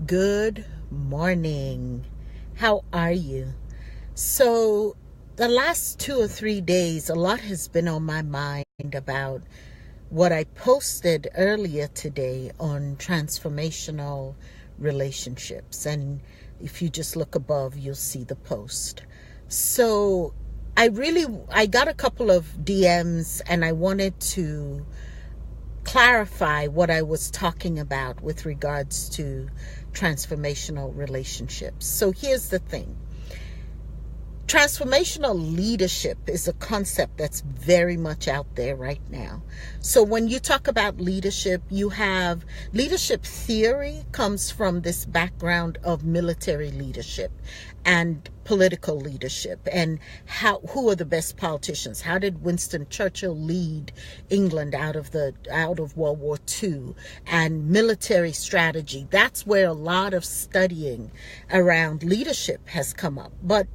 Good morning. How are you? So, the last 2 or 3 days, a lot has been on my mind about what I posted earlier today on transformational relationships. And if you just look above, you'll see the post. So, I got a couple of DMs and I wanted to clarify what I was talking about with regards to transformational relationships. So here's the thing. Transformational leadership is a concept that's very much out there right now. So when you talk about leadership, you have leadership theory comes from this background of military leadership and political leadership and who are the best politicians. How did Winston Churchill lead England out of World War II, and military strategy. That's where a lot of studying around leadership has come up. But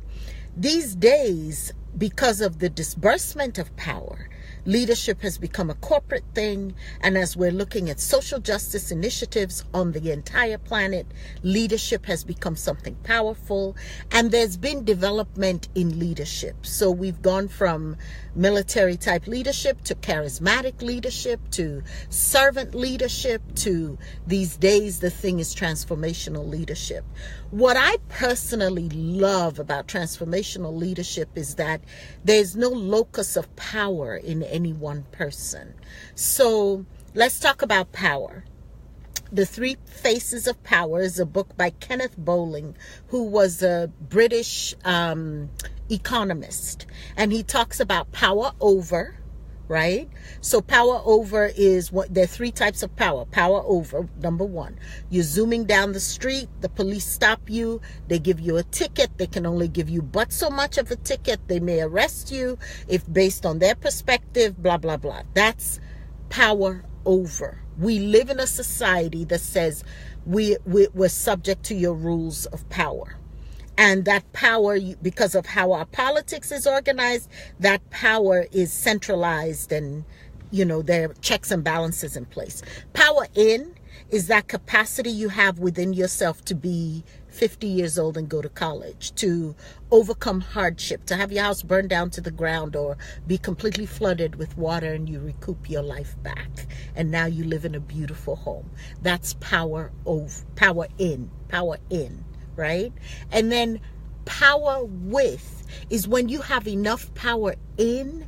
these days, because of the disbursement of power, leadership has become a corporate thing. And as we're looking at social justice initiatives on the entire planet, leadership has become something powerful. And there's been development in leadership. So we've gone from military type leadership to charismatic leadership to servant leadership to these days the thing is transformational leadership. What I personally love about transformational leadership is that there's no locus of power in any one person. So let's talk about power. The Three Faces of Power is a book by Kenneth Bowling, who was a British economist. And he talks about power over, right? So power over is there are three types of power. Power over, number one, you're zooming down the street, the police stop you, they give you a ticket, they can only give you but so much of a ticket, they may arrest you if based on their perspective, blah, blah, blah. That's power over. We live in a society that says we're subject to your rules of power. And that power, because of how our politics is organized, that power is centralized and, there are checks and balances in place. Power in is that capacity you have within yourself to be 50 years old and go to college, to overcome hardship, to have your house burned down to the ground or be completely flooded with water and you recoup your life back. And now you live in a beautiful home. That's power in, right? And then power with is when you have enough power in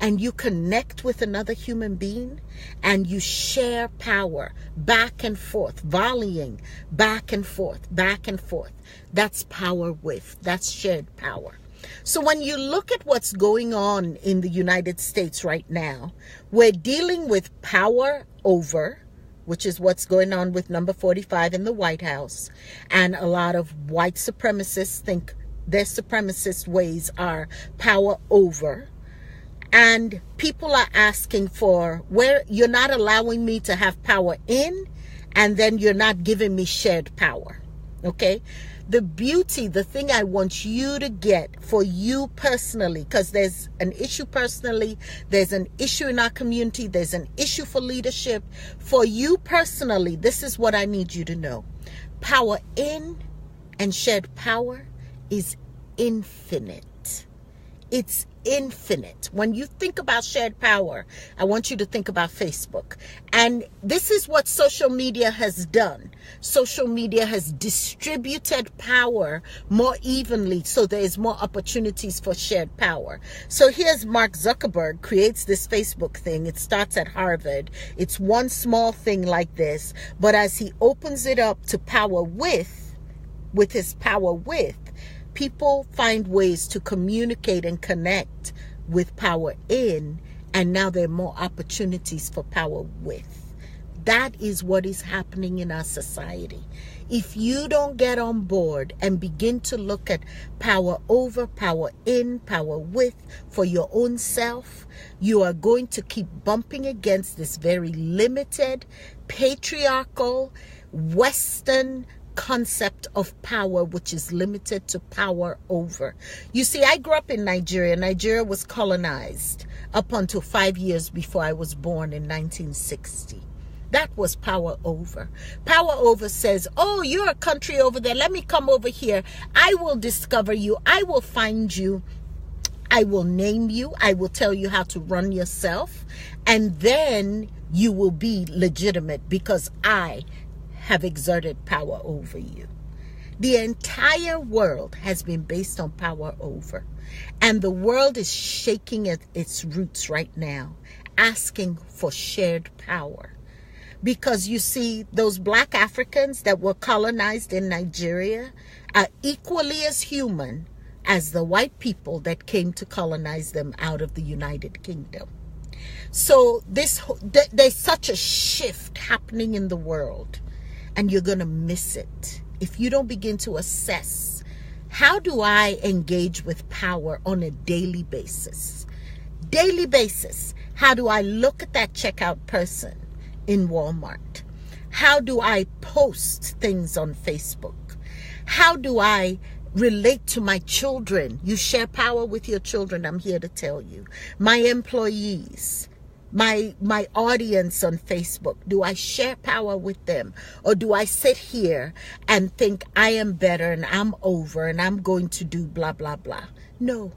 and you connect with another human being and you share power back and forth, volleying back and forth. That's power with. That's shared power. So when you look at what's going on in the United States right now, we're dealing with power over, which is what's going on with number 45 in the White House. And a lot of white supremacists think their supremacist ways are power over. And people are asking for where you're not allowing me to have power in, and then you're not giving me shared power. Okay? The beauty, the thing I want you to get for you personally, because there's an issue personally, there's an issue in our community, there's an issue for leadership. For you personally, this is what I need you to know. Power in and shared power is infinite. It's infinite. When you think about shared power, I want you to think about Facebook. And this is what social media has done. Social media has distributed power more evenly, so there's more opportunities for shared power. So here's Mark Zuckerberg creates this Facebook thing. It starts at Harvard. It's one small thing like this, but as he opens it up to power with his power with, people find ways to communicate and connect with power in, and now there are more opportunities for power with. That is what is happening in our society. If you don't get on board and begin to look at power over, power in, power with for your own self, you are going to keep bumping against this very limited, patriarchal, Western concept of power, which is limited to power over. You see, I grew up in Nigeria. Nigeria was colonized up until 5 years before I was born in 1960. That was power over. Power over says, oh, you're a country over there. Let me come over here. I will discover you. I will find you. I will name you. I will tell you how to run yourself. And then you will be legitimate because I have exerted power over you. The entire world has been based on power over. And the world is shaking at its roots right now, asking for shared power. Because you see, those black Africans that were colonized in Nigeria are equally as human as the white people that came to colonize them out of the United Kingdom. So there's such a shift happening in the world, and you're going to miss it if you don't begin to assess, how do I engage with power on a daily basis? Daily basis. How do I look at that checkout person in Walmart? How do I post things on Facebook? How do I relate to my children? You share power with your children, I'm here to tell you. My employees, my audience on Facebook, do I share power with them? Or do I sit here and think I am better and I'm over and I'm going to do blah, blah, blah? No.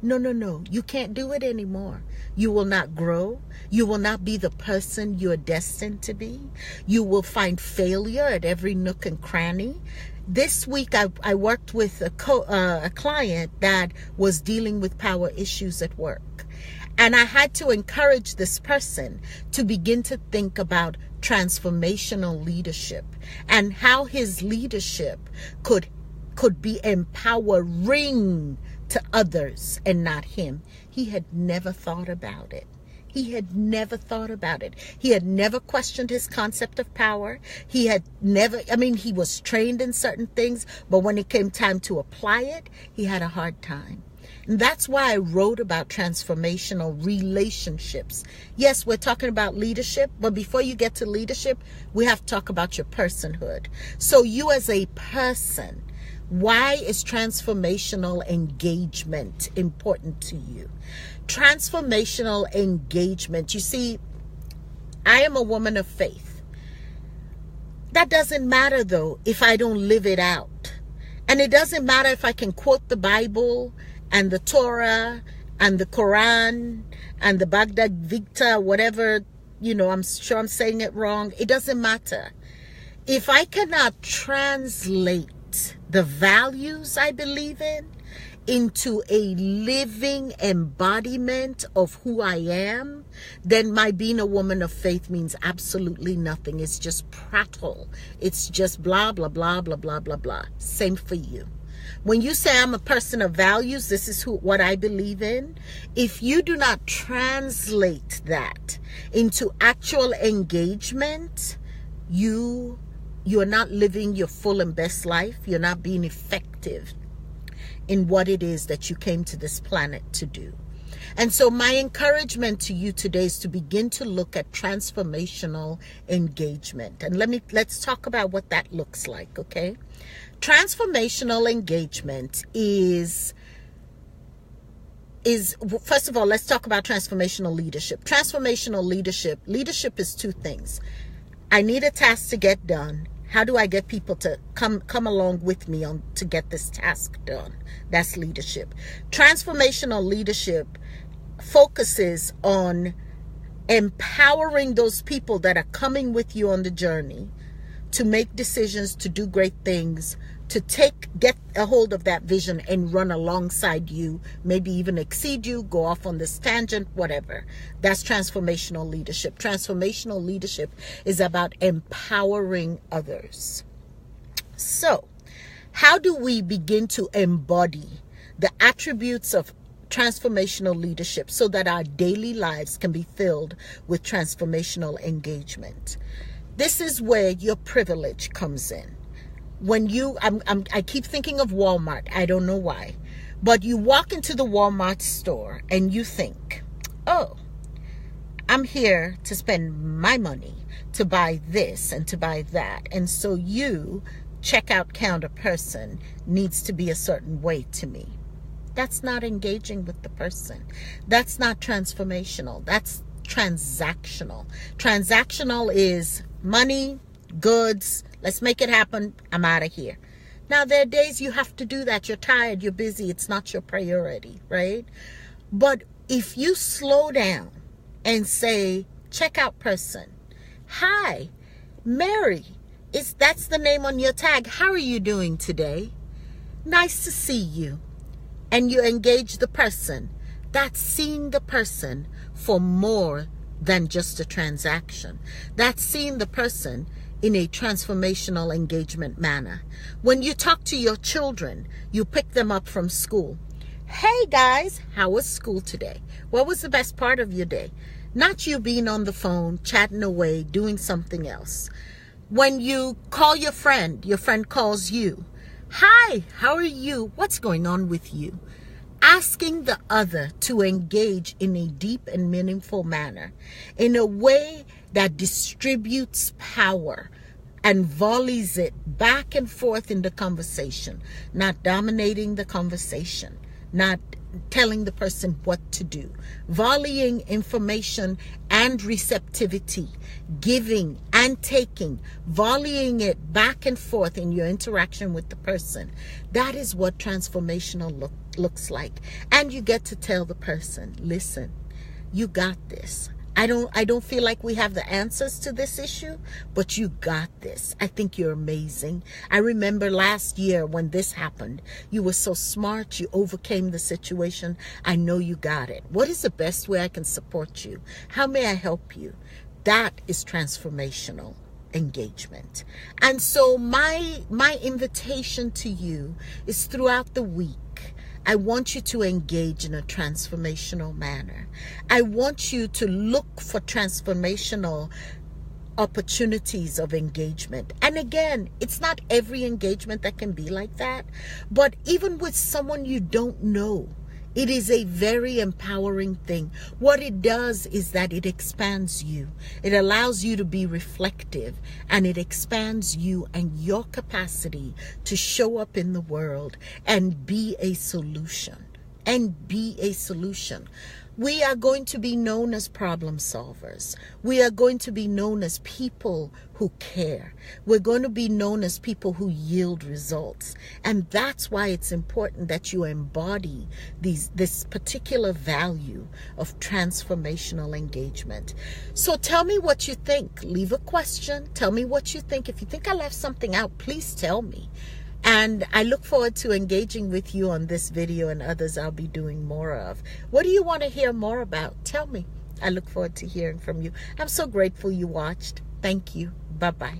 You can't do it anymore. You will not grow. You will not be the person you're destined to be. You will find failure at every nook and cranny. This week, I worked with a client that was dealing with power issues at work. And I had to encourage this person to begin to think about transformational leadership and how his leadership could be empowering to others and not him. He had never thought about it. He had never thought about it. He had never questioned his concept of power. He had never, he was trained in certain things, but when it came time to apply it, he had a hard time. And that's why I wrote about transformational relationships. Yes, we're talking about leadership, but before you get to leadership, we have to talk about your personhood. So you as a person, why is transformational engagement important to you? Transformational engagement. You see, I am a woman of faith. That doesn't matter, though, if I don't live it out. And it doesn't matter if I can quote the Bible and the Torah and the Quran and the Bhagavad Gita, whatever, I'm sure I'm saying it wrong. It doesn't matter. If I cannot translate the values I believe in into a living embodiment of who I am, then my being a woman of faith means absolutely nothing. It's just prattle. It's just blah, blah, blah, blah, blah, blah, blah. Same for you. When you say I'm a person of values, this is what I believe in. If you do not translate that into actual engagement, you are not living your full and best life. You're not being effective in what it is that you came to this planet to do. And so my encouragement to you today is to begin to look at transformational engagement. And let's talk about what that looks like, okay? Transformational engagement is first of all, let's talk about transformational leadership. Transformational leadership is two things. I need a task to get done. How do I get people to come along with me to get this task done? That's leadership. Transformational leadership focuses on empowering those people that are coming with you on the journey to make decisions, to do great things, to get a hold of that vision and run alongside you, maybe even exceed you, go off on this tangent, whatever. That's transformational leadership. Transformational leadership is about empowering others. So, how do we begin to embody the attributes of transformational leadership so that our daily lives can be filled with transformational engagement? This is where your privilege comes in. When I keep thinking of Walmart. I don't know why. But you walk into the Walmart store and you think, oh, I'm here to spend my money to buy this and to buy that. And so you, checkout counter person, needs to be a certain way to me. That's not engaging with the person. That's not transformational. That's transactional. Transactional is money, goods, let's make it happen, I'm out of here. Now, there are days you have to do that. You're tired, you're busy, it's not your priority, right? But if you slow down and say, check out person, hi, Mary, that's the name on your tag. How are you doing today? Nice to see you. And you engage the person. That's seeing the person for more than just a transaction. That's seeing the person in a transformational engagement manner. When you talk to your children, you pick them up from school. Hey guys, how was school today? What was the best part of your day? Not you being on the phone, chatting away, doing something else. When you call your friend calls you. Hi, how are you? What's going on with you? Asking the other to engage in a deep and meaningful manner, in a way that distributes power and volleys it back and forth in the conversation, not dominating the conversation, not telling the person what to do, volleying information and receptivity, giving and taking, volleying it back and forth in your interaction with the person. That is what transformational looks like. And you get to tell the person, listen, you got this. I don't feel like we have the answers to this issue, but you got this. I think you're amazing. I remember last year when this happened, you were so smart, you overcame the situation. I know you got it. What is the best way I can support you? How may I help you? That is transformational engagement. And so my invitation to you is throughout the week, I want you to engage in a transformational manner. I want you to look for transformational opportunities of engagement. And again, it's not every engagement that can be like that, but even with someone you don't know, it is a very empowering thing. What it does is that it expands you. It allows you to be reflective, and it expands you and your capacity to show up in the world and be a solution. We are going to be known as problem solvers. We are going to be known as people who care. We're going to be known as people who yield results. And that's why it's important that you embody this particular value of transformational engagement. So tell me what you think. Leave a question. Tell me what you think. If you think I left something out, please tell me. And I look forward to engaging with you on this video and others I'll be doing more of. What do you want to hear more about? Tell me. I look forward to hearing from you. I'm so grateful you watched. Thank you. Bye-bye.